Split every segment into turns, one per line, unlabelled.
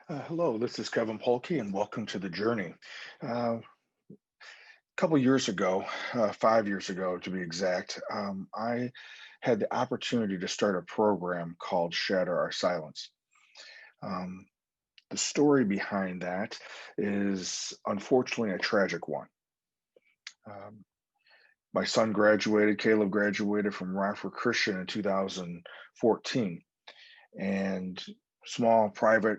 Hello, this is Kevin Polky, and welcome to the journey. A couple years ago, 5 years ago to be exact, I had the opportunity to start a program called Shatter Our Silence. Um, the story behind that is unfortunately a tragic one. Um, my son graduated, Caleb graduated from Rockford Christian in 2014, and small private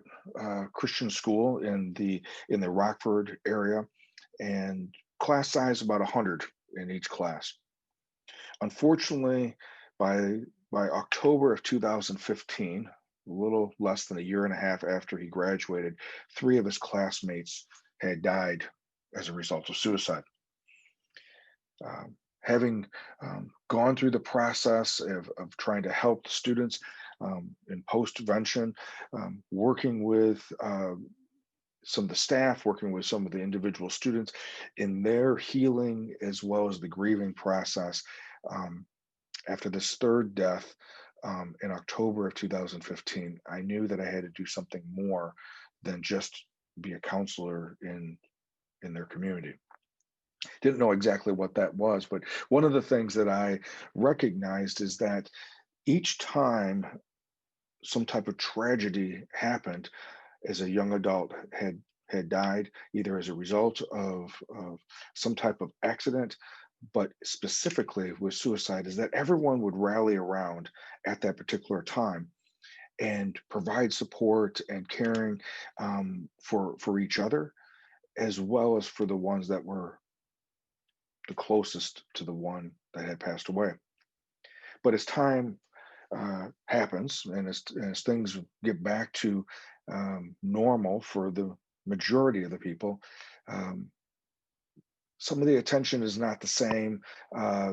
Christian school in the Rockford area, and class size about 100 in each class. Unfortunately, by by October of 2015, a little less than a year and a half after he graduated, three of his classmates had died as a result of suicide. Having gone through the process of trying to help the students in post-vention, working with some of the staff, working with some of the individual students in their healing as well as the grieving process. Um, After this third death in October of 2015, I knew that I had to do something more than just be a counselor in their community. Didn't know exactly what that was, but one of the things that I recognized is that each time some type of tragedy happened as a young adult had died either as a result of some type of accident, but specifically with suicide, is that everyone would rally around at that particular time and provide support and caring for each other, as well as for the ones that were the closest to the one that had passed away. But as time happens and as things get back to normal for the majority of the people, um, some of the attention is not the same.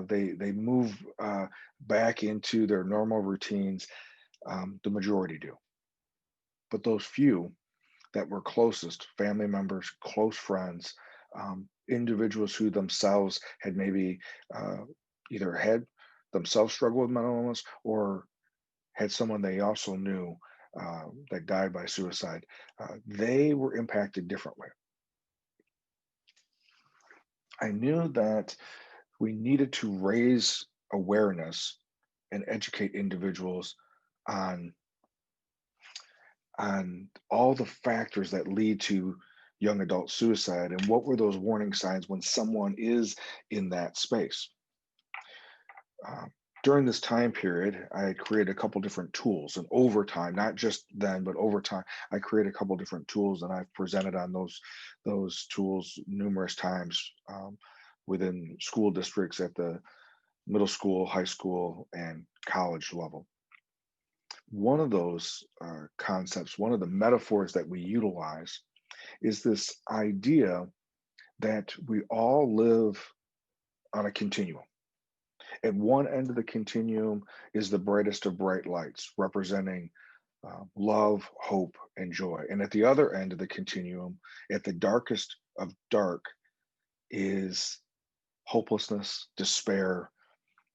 They move back into their normal routines. The majority do, but those few that were closest, family members, close friends, individuals who themselves had maybe uh, either had themselves struggled with mental illness or had someone they also knew that died by suicide, they were impacted differently. I knew that we needed to raise awareness and educate individuals on all the factors that lead to young adult suicide and what were those warning signs when someone is in that space. Um, During this time period, I had created a couple different tools, and over time, not just then, but over time, I created a couple different tools, and I've presented on those tools numerous times within school districts at the middle school, high school, and college level. One of those concepts, one of the metaphors that we utilize, is this idea that we all live on a continuum. At one end of the continuum is the brightest of bright lights, representing love, hope, and joy. And at the other end of the continuum, at the darkest of dark, is hopelessness, despair.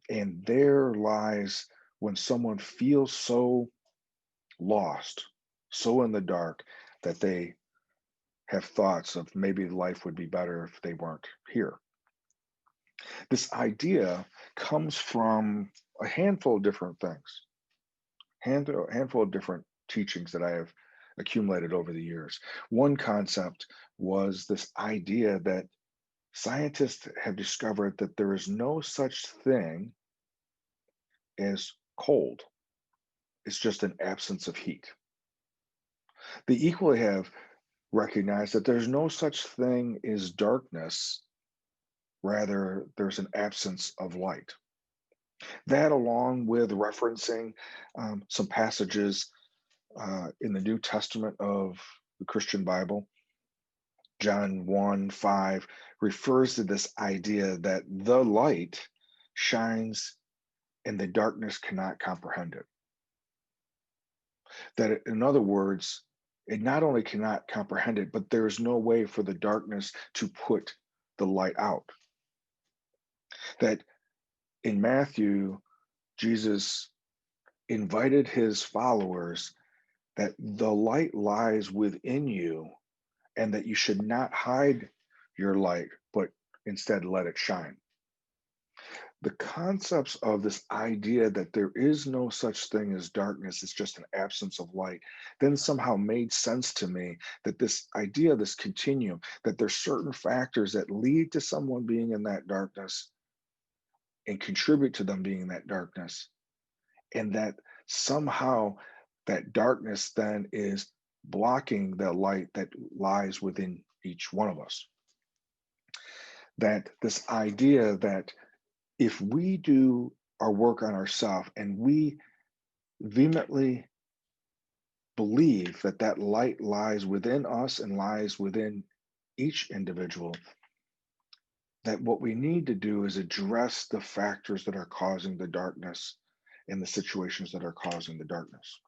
And there lies when someone feels so lost, so in the dark, that they have thoughts of maybe life would be better if they weren't here. This idea comes from a handful of different things, handful of different teachings that I have accumulated over the years. One concept was this idea that scientists have discovered that there is no such thing as cold, it's just an absence of heat. They equally have recognized that there's no such thing as darkness, rather, there's an absence of light. That, along with referencing some passages in the New Testament of the Christian Bible, John 1:5 refers to this idea that the light shines and the darkness cannot comprehend it. That, in other words, it not only cannot comprehend it, but there is no way for the darkness to put the light out. That in Matthew, Jesus invited his followers that the light lies within you and that you should not hide your light, but instead let it shine. The concepts of this idea that there is no such thing as darkness, it's just an absence of light, then somehow made sense to me that this idea, this continuum, that there's certain factors that lead to someone being in that darkness and contribute to them being in that darkness, and that somehow that darkness then is blocking the light that lies within each one of us. That this idea that if we do our work on ourselves and we vehemently believe that that light lies within us and lies within each individual, that what we need to do is address the factors that are causing the darkness and the situations that are causing the darkness.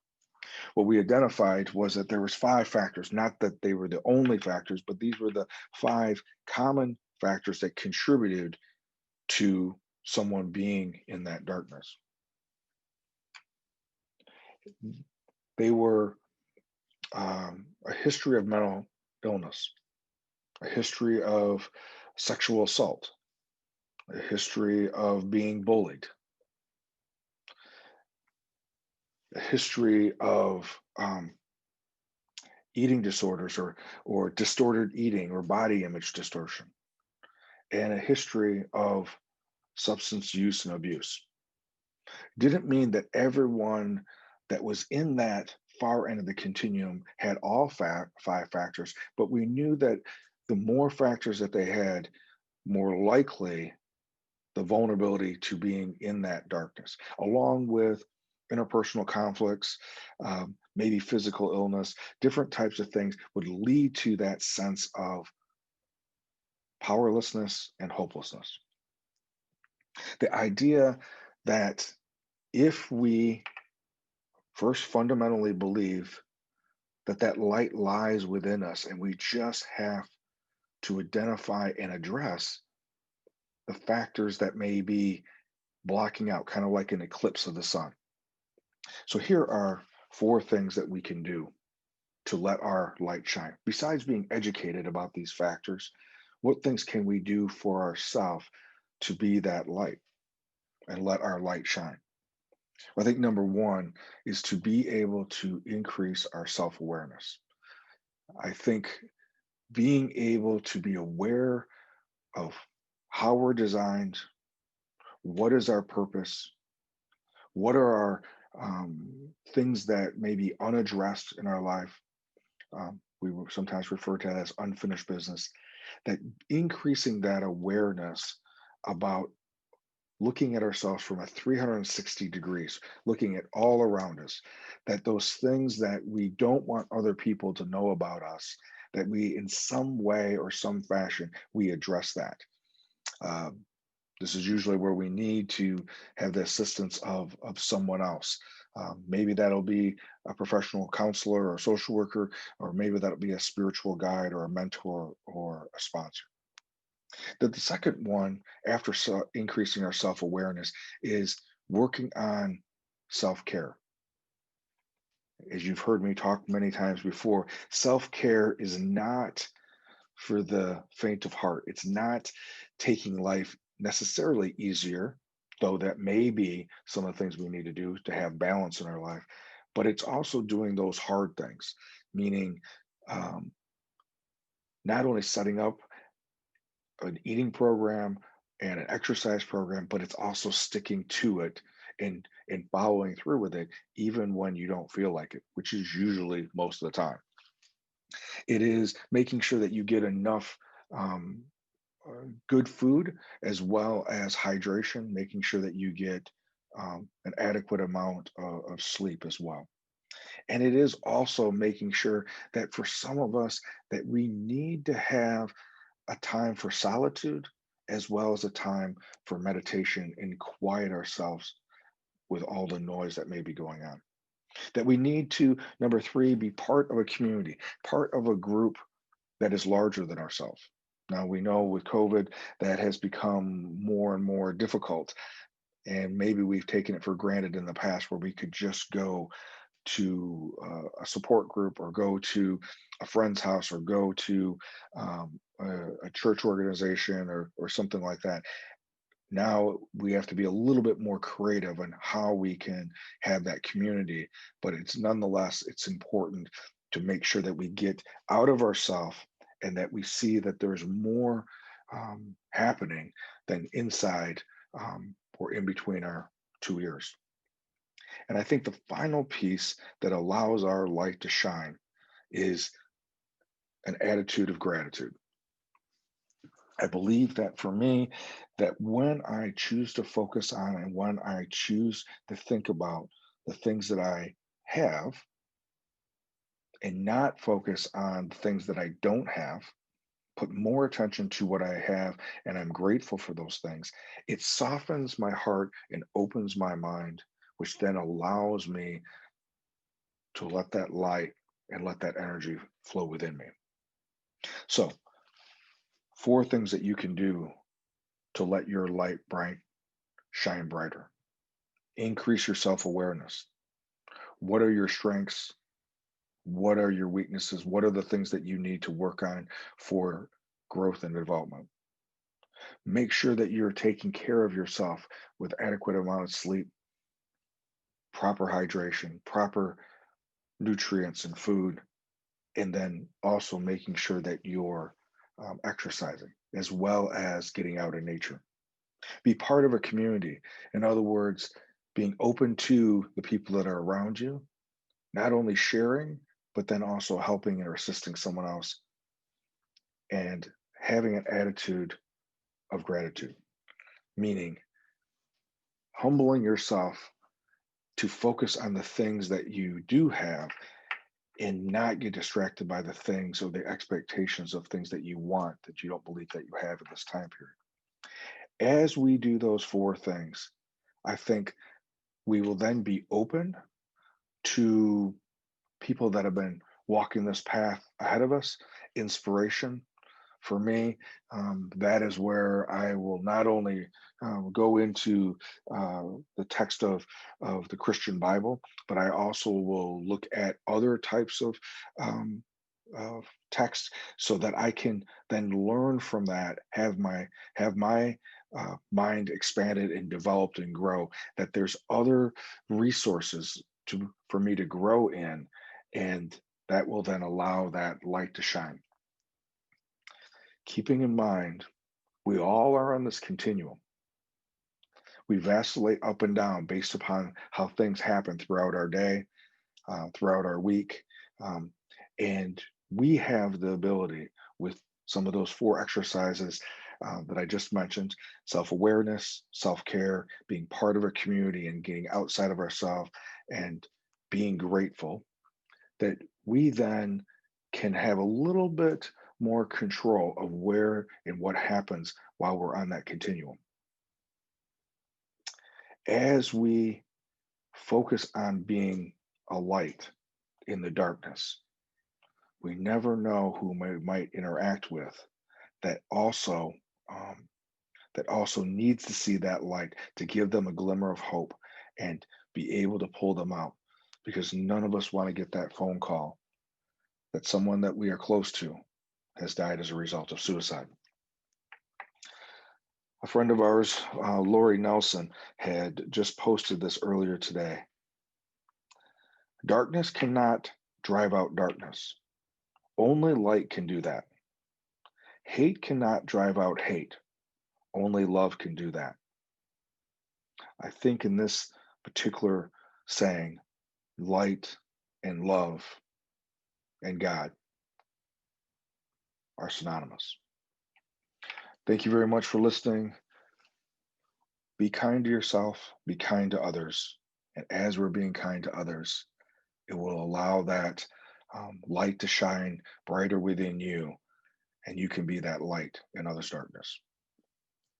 What we identified was that there was five factors, not that they were the only factors, but these were the five common factors that contributed to someone being in that darkness. They were a history of mental illness, a history of sexual assault, a history of being bullied, a history of eating disorders or distorted eating or body image distortion, and a history of substance use and abuse. Didn't mean that everyone that was in that far end of the continuum had all five factors, but we knew that the more factors that they had, more likely the vulnerability to being in that darkness, along with interpersonal conflicts, maybe physical illness, different types of things would lead to that sense of powerlessness and hopelessness. The idea that if we first fundamentally believe that that light lies within us and we just have to identify and address the factors that may be blocking out, kind of like an eclipse of the sun. So here are four things that we can do to let our light shine. Besides being educated about these factors, what things can we do for ourselves to be that light and let our light shine? Well, I think number one is to be able to increase our self awareness. I think being able to be aware of how we're designed, what is our purpose, what are our things that may be unaddressed in our life. We will sometimes refer to that as unfinished business. That increasing that awareness about looking at ourselves from a 360 degrees, looking at all around us, that those things that we don't want other people to know about us, that we in some way or some fashion, we address that. Um, this is usually where we need to have the assistance of someone else. Maybe that'll be a professional counselor or a social worker, or maybe that'll be a spiritual guide or a mentor or a sponsor. The second one, after increasing our self awareness, is working on self care. As you've heard me talk many times before, self care is not for the faint of heart. It's not taking life necessarily easier, though that may be some of the things we need to do to have balance in our life. But it's also doing those hard things, meaning um, not only setting up an eating program and an exercise program, but it's also sticking to it and following through with it, even when you don't feel like it, which is usually most of the time. It is making sure that you get enough um, good food as well as hydration, making sure that you get an adequate amount of sleep as well. And it is also making sure that for some of us that we need to have a time for solitude as well as a time for meditation and quiet ourselves with all the noise that may be going on. That we need to, number three, be part of a community, part of a group that is larger than ourselves. Now, we know with COVID that has become more and more difficult. And maybe we've taken it for granted in the past where we could just go to a support group, or go to a friend's house, or go to a church organization, or something like that. Now we have to be a little bit more creative on how we can have that community, but it's nonetheless, it's important to make sure that we get out of ourselves, and that we see that there's more happening than inside, or in between our two ears. And I think the final piece that allows our light to shine is an attitude of gratitude. I believe that for me, that when I choose to focus on, and when I choose to think about the things that I have, and not focus on the things that I don't have, put more attention to what I have, and I'm grateful for those things, it softens my heart and opens my mind, which then allows me to let that light and let that energy flow within me. So, four things that you can do to let your light shine brighter. Increase your self awareness. What are your strengths? What are your weaknesses? What are the things that you need to work on for growth and development? Make sure that you're taking care of yourself with adequate amount of sleep, proper hydration, proper nutrients and food, and then also making sure that you're exercising, as well as getting out in nature. Be part of a community. In other words, being open to the people that are around you, not only sharing, but then also helping or assisting someone else, and having an attitude of gratitude, meaning humbling yourself to focus on the things that you do have, and not get distracted by the things or the expectations of things that you want that you don't believe that you have at this time period. As we do those four things, I think we will then be open to people that have been walking this path ahead of us, inspiration. For me, that is where I will not only go into the text of the Christian Bible, but I also will look at other types um, of text, so that I can then learn from that, have my mind expanded and developed and grow. That there's other resources for me to grow in, and that will then allow that light to shine. Keeping in mind, we all are on this continuum. We vacillate up and down based upon how things happen throughout our day, throughout our week. Um, and we have the ability, with some of those four exercises that I just mentioned: self awareness, self care, being part of a community, and getting outside of ourselves, and being grateful, that we then can have a little bit more control of where and what happens while we're on that continuum. As we focus on being a light in the darkness, we never know who we might interact with that also um, that also needs to see that light, to give them a glimmer of hope and be able to pull them out, because none of us want to get that phone call that someone that we are close to has died as a result of suicide. A friend of ours, Lori Nelson, had just posted this earlier today. Darkness cannot drive out darkness. Only light can do that. Hate cannot drive out hate. Only love can do that. I think in this particular saying, light and love and God are synonymous. Thank you very much for listening. Be kind to yourself, be kind to others. And as we're being kind to others, it will allow that light to shine brighter within you, and you can be that light in others' darkness.